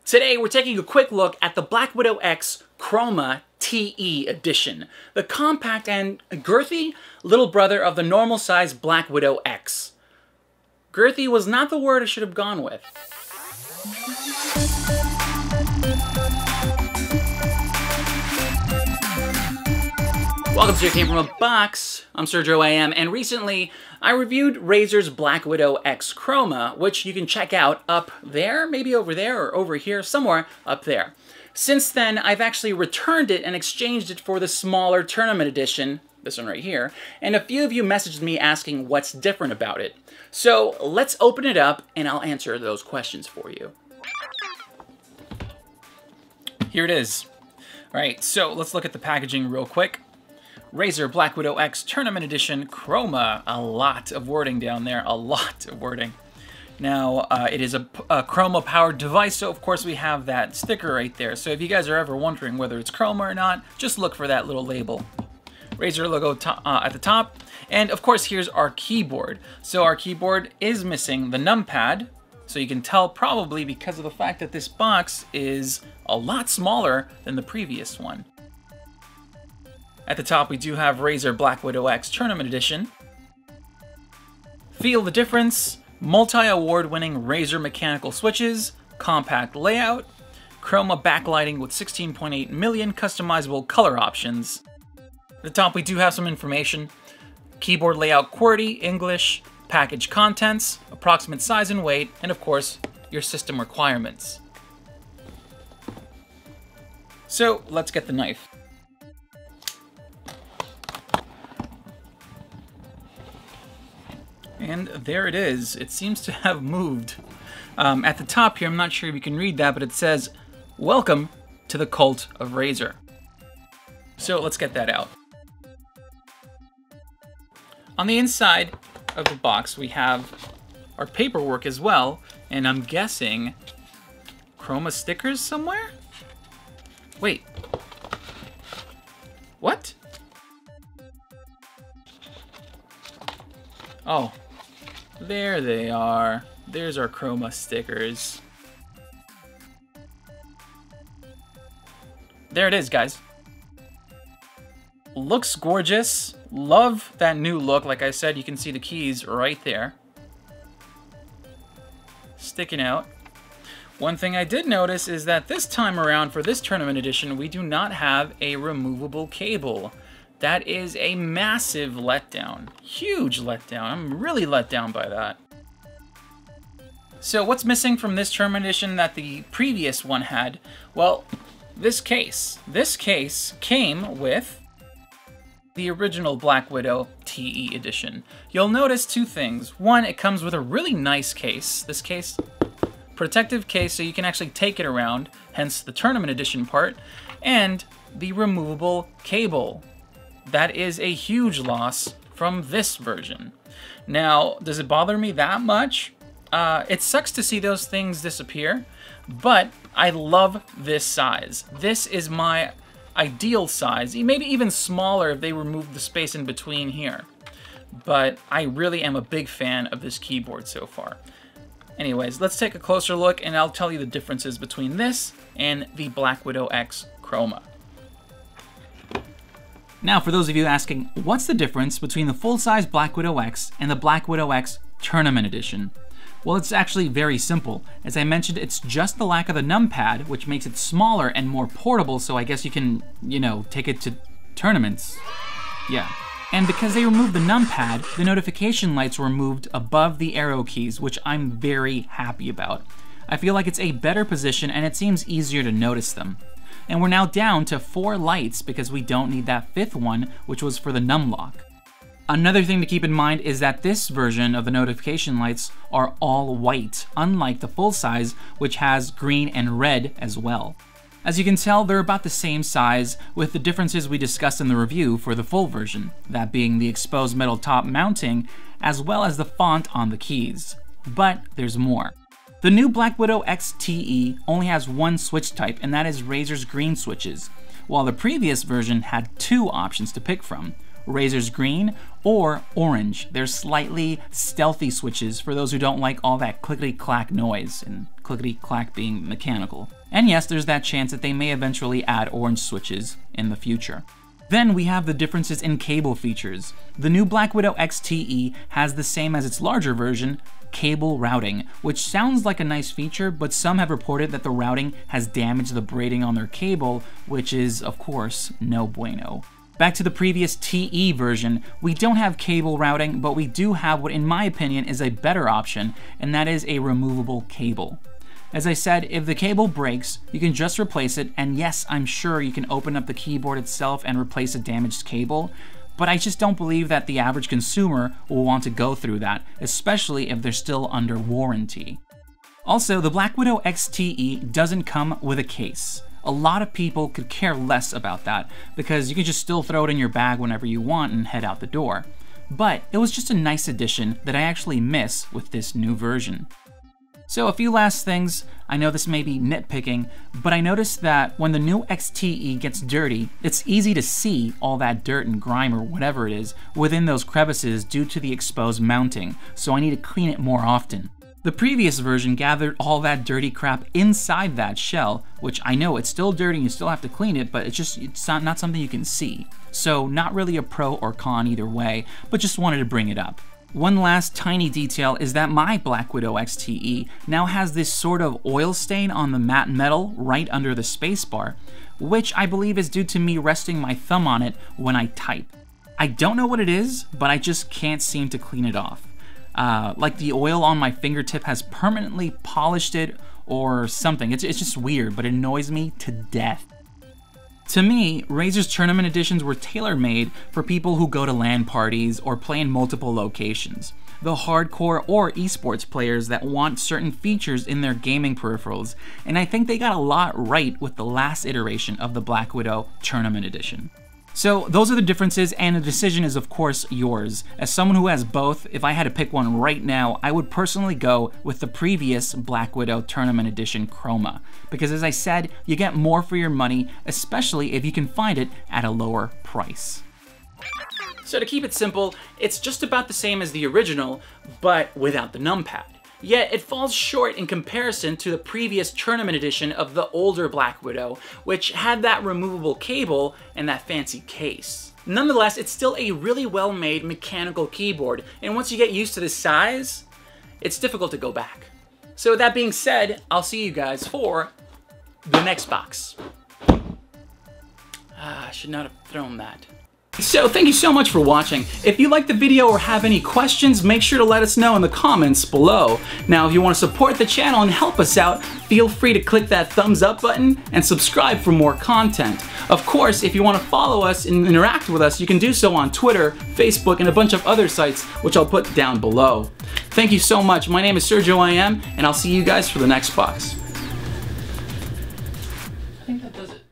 Today we're taking a quick look at the BlackWidow X Chroma TE Edition, the compact and girthy little brother of the normal size BlackWidow X. Girthy was not the word I should have gone with. Welcome to Your Came From a Box. I'm Sergio AM, and recently I reviewed Razer's BlackWidow X Chroma, which you can check out up there, maybe over there or over here, somewhere up there. Since then, I've actually returned it and exchanged it for the smaller Tournament Edition, this one right here, and a few of you messaged me asking what's different about it. So let's open it up and I'll answer those questions for you. Here it is. All right, so let's look at the packaging real quick. Razer BlackWidow X Tournament Edition Chroma. A lot of wording down there, a lot of wording. Now, it is a Chroma-powered device, so of course we have that sticker right there. So if you guys are ever wondering whether it's Chroma or not, just look for that little label. Razer logo at the top, and of course here's our keyboard. So our keyboard is missing the numpad, so you can tell probably because of the fact that this box is a lot smaller than the previous one. At the top, we do have Razer BlackWidow X Tournament Edition. Feel the difference. Multi-award-winning Razer mechanical switches, compact layout, Chroma backlighting with 16.8 million customizable color options. At the top, we do have some information. Keyboard layout QWERTY, English, package contents, approximate size and weight, and of course, your system requirements. So let's get the knife. And there it is. It seems to have moved. At the top here, I'm not sure if you can read that, but it says, "Welcome to the Cult of Razer." So let's get that out. On the inside of the box, we have our paperwork as well, and I'm guessing Chroma stickers somewhere? Wait. What? Oh. There they are. There's our Chroma stickers. There it is, guys. Looks gorgeous. Love that new look. Like I said, you can see the keys right there, sticking out. One thing I did notice is that this time around for this Tournament Edition, we do not have a removable cable. That is a massive letdown. Huge letdown. I'm really let down by that. So what's missing from this Tournament Edition that the previous one had? Well, this case. This case came with the original BlackWidow TE Edition. You'll notice two things. One, it comes with a really nice case. This case, protective case, so you can actually take it around, hence the Tournament Edition part, and the removable cable. That is a huge loss from this version. Now, does it bother me that much? It sucks to see those things disappear, but I love this size. This is my ideal size, maybe even smaller if they removed the space in between here. But I really am a big fan of this keyboard so far. Anyways, let's take a closer look and I'll tell you the differences between this and the BlackWidow X Chroma. Now, for those of you asking, what's the difference between the full-size BlackWidow X and the BlackWidow X Tournament Edition? Well, it's actually very simple. As I mentioned, it's just the lack of the numpad, which makes it smaller and more portable, so I guess you can, you know, take it to tournaments. Yeah. And because they removed the numpad, the notification lights were moved above the arrow keys, which I'm very happy about. I feel like it's a better position and it seems easier to notice them. And we're now down to 4 lights because we don't need that 5th one, which was for the num lock. Another thing to keep in mind is that this version of the notification lights are all white, unlike the full size, which has green and red as well. As you can tell, they're about the same size, with the differences we discussed in the review for the full version, that being the exposed metal top mounting, as well as the font on the keys. But there's more. The new BlackWidow X TE only has one switch type, and that is Razer's green switches, while the previous version had 2 options to pick from, Razer's green or orange. They're slightly stealthy switches for those who don't like all that clickety-clack noise and clickety-clack being mechanical. And yes, there's that chance that they may eventually add orange switches in the future. Then we have the differences in cable features. The new BlackWidow XTE has the same as its larger version, cable routing, which sounds like a nice feature, but some have reported that the routing has damaged the braiding on their cable, which is, of course, no bueno. Back to the previous TE version, we don't have cable routing, but we do have what in my opinion is a better option, and that is a removable cable. As I said, if the cable breaks, you can just replace it, and yes, I'm sure you can open up the keyboard itself and replace a damaged cable, but I just don't believe that the average consumer will want to go through that, especially if they're still under warranty. Also, the BlackWidow XTE doesn't come with a case. A lot of people could care less about that, because you can just still throw it in your bag whenever you want and head out the door. But it was just a nice addition that I actually miss with this new version. So a few last things. I know this may be nitpicking, but I noticed that when the new XTE gets dirty, it's easy to see all that dirt and grime or whatever it is within those crevices due to the exposed mounting, so I need to clean it more often. The previous version gathered all that dirty crap inside that shell, which I know it's still dirty and you still have to clean it, but it's not something you can see. So not really a pro or con either way, but just wanted to bring it up. One last tiny detail is that my BlackWidow XTE now has this sort of oil stain on the matte metal right under the spacebar, which I believe is due to me resting my thumb on it when I type. I don't know what it is, but I just can't seem to clean it off. Like the oil on my fingertip has permanently polished it or something. It's just weird, but it annoys me to death. To me, Razer's tournament editions were tailor-made for people who go to LAN parties or play in multiple locations. The hardcore or esports players that want certain features in their gaming peripherals, and I think they got a lot right with the last iteration of the BlackWidow Tournament Edition. So those are the differences, and the decision is of course yours. As someone who has both, if I had to pick one right now, I would personally go with the previous BlackWidow Tournament Edition Chroma. Because as I said, you get more for your money, especially if you can find it at a lower price. So to keep it simple, it's just about the same as the original, but without the numpad. Yet it falls short in comparison to the previous tournament edition of the older BlackWidow, which had that removable cable and that fancy case. Nonetheless, it's still a really well-made mechanical keyboard, and once you get used to the size, it's difficult to go back. So with that being said, I'll see you guys for the next box. I should not have thrown that. So thank you so much for watching. If you liked the video or have any questions, make sure to let us know in the comments below. Now, if you want to support the channel and help us out, feel free to click that thumbs up button and subscribe for more content. Of course, if you want to follow us and interact with us, you can do so on Twitter, Facebook, and a bunch of other sites, which I'll put down below. Thank you so much. My name is Sergio IM, and I'll see you guys for the next box.